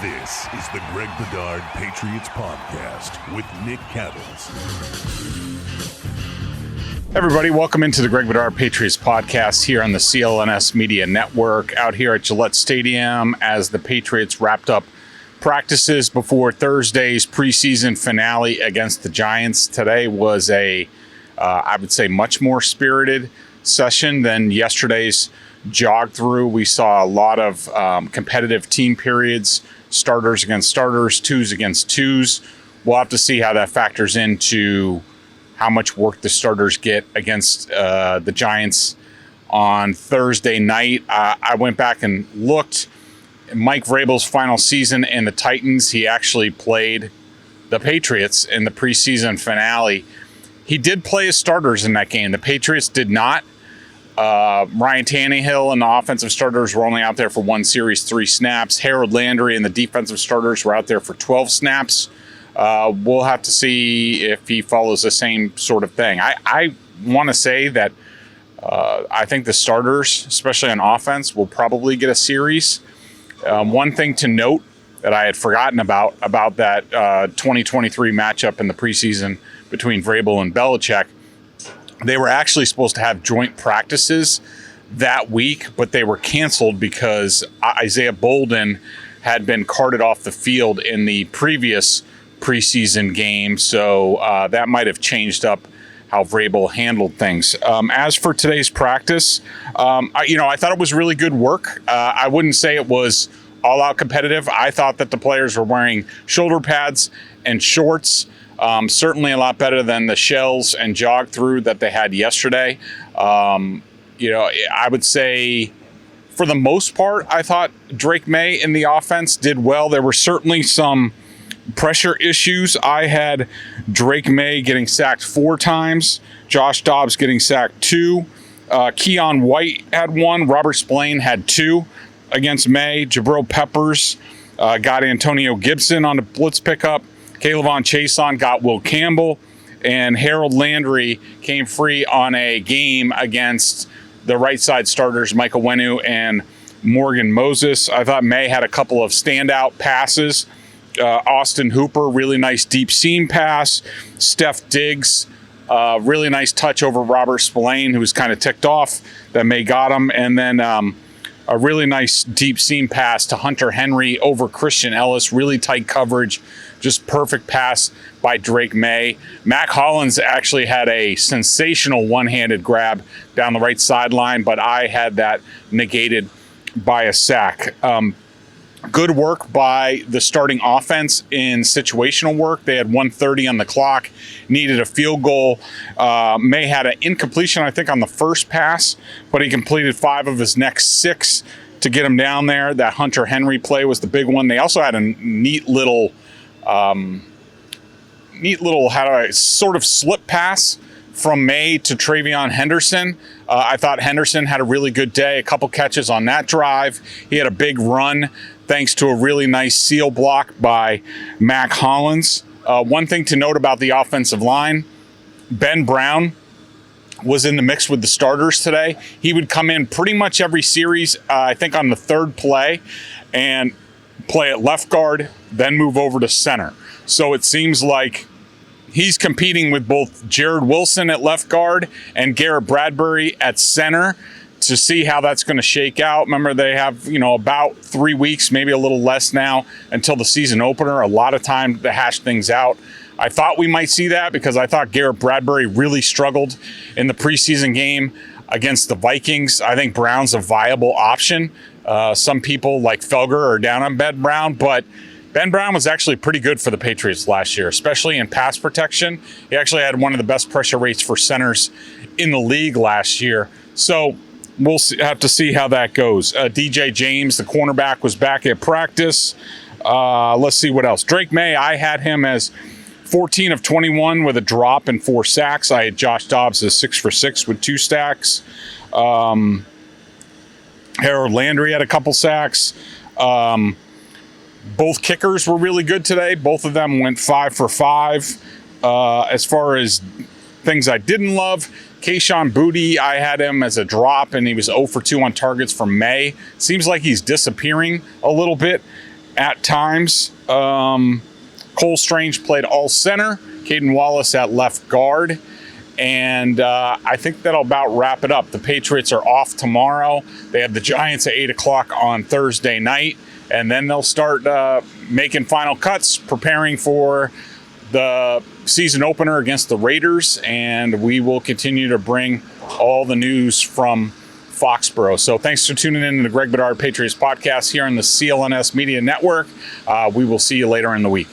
This is the Greg Bedard Patriots Podcast with Nick Cattles. Everybody, welcome into the Greg Bedard Patriots Podcast here on the CLNS Media Network, out here at Gillette Stadium as the Patriots wrapped up practices before Thursday's preseason finale against the Giants. Today was I would say, much more spirited session than yesterday's jog through. We saw a lot of competitive team periods, starters against starters, twos against twos. We'll have to see how that factors into how much work the starters get against the Giants on Thursday night. I went back and looked. Mike Vrabel's final season in the Titans, he actually played the Patriots in the preseason finale. He did play his starters in that game. The Patriots did not. Ryan Tannehill and the offensive starters were only out there for one series, 3 snaps. Harold Landry and the defensive starters were out there for 12 snaps. We'll have to see if he follows the same sort of thing. I want to say that I think the starters, especially on offense, will probably get a series. One thing to note that I had forgotten about that 2023 matchup in the preseason between Vrabel and Belichick, they were actually supposed to have joint practices that week, but they were canceled because Isaiah Bolden had been carted off the field in the previous preseason game. So that might have changed up how Vrabel handled things. As for today's practice, I thought it was really good work. I wouldn't say it was all-out competitive. I thought that the players were wearing shoulder pads and shorts. Certainly a lot better than the shells and jog through that they had yesterday. I would say for the most part, I thought Drake Maye in the offense did well. There were certainly some pressure issues. I had Drake Maye getting sacked 4 times, Josh Dobbs getting sacked 2. Keon White had 1. Robert Spillane had 2 against Maye. Jabril Peppers got Antonio Gibson on the blitz pickup. Kayvon Chason got Will Campbell, and Harold Landry came free on a game against the right side starters, Michael Wenu and Morgan Moses. I thought Maye had a couple of standout passes. Austin Hooper, really nice deep seam pass. Stefon Diggs, really nice touch over Robert Spillane, who was kind of ticked off that Maye got him. And then a really nice deep seam pass to Hunter Henry over Christian Ellis. Really tight coverage, just perfect pass by Drake Maye. Mack Hollins actually had a sensational one-handed grab down the right sideline, but I had that negated by a sack. Good work by the starting offense in situational work. They had 1:30 on the clock, needed a field goal. Maye had an incompletion, I think, on the first pass, but he completed 5 of his next 6 to get him down there. That Hunter Henry play was the big one. They also had a neat little sort of slip pass from Maye to Travion Henderson. I thought Henderson had a really good day, a couple catches on that drive. He had a big run thanks to a really nice seal block by Mack Hollins. One thing to note about the offensive line, Ben Brown was in the mix with the starters today. He would come in pretty much every series, I think on the 3rd play, and play at left guard, then move over to center. So it seems like he's competing with both Jared Wilson at left guard and Garrett Bradbury at center to see how that's going to shake out. Remember, they have, about 3 weeks, maybe a little less now, until the season opener. A lot of time to hash things out. I thought we might see that because I thought Garrett Bradbury really struggled in the preseason game against the Vikings. I think Brown's a viable option. Some people like Felger are down on Ben Brown, but Ben Brown was actually pretty good for the Patriots last year, especially in pass protection. He actually had one of the best pressure rates for centers in the league last year. So we'll have to see how that goes. DJ James, the cornerback, was back at practice. Let's see what else. Drake Maye, I had him as 14 of 21 with a drop and 4 sacks. I had Josh Dobbs as 6 for 6 with 2 sacks. Harold Landry had a couple sacks. Both kickers were really good today. Both of them went 5 for 5. As far as things I didn't love, Kayshon Boutte, I had him as a drop, and he was 0 for 2 on targets from Maye. Seems like he's disappearing a little bit at times. Cole Strange played all center, Caden Wallace at left guard. And I think that'll about wrap it up. The Patriots are off tomorrow. They have the Giants at 8 o'clock on Thursday night. And then they'll start making final cuts, preparing for the season opener against the Raiders. And we will continue to bring all the news from Foxboro. So thanks for tuning in to the Greg Bedard Patriots Podcast here on the CLNS Media Network. We will see you later in the week.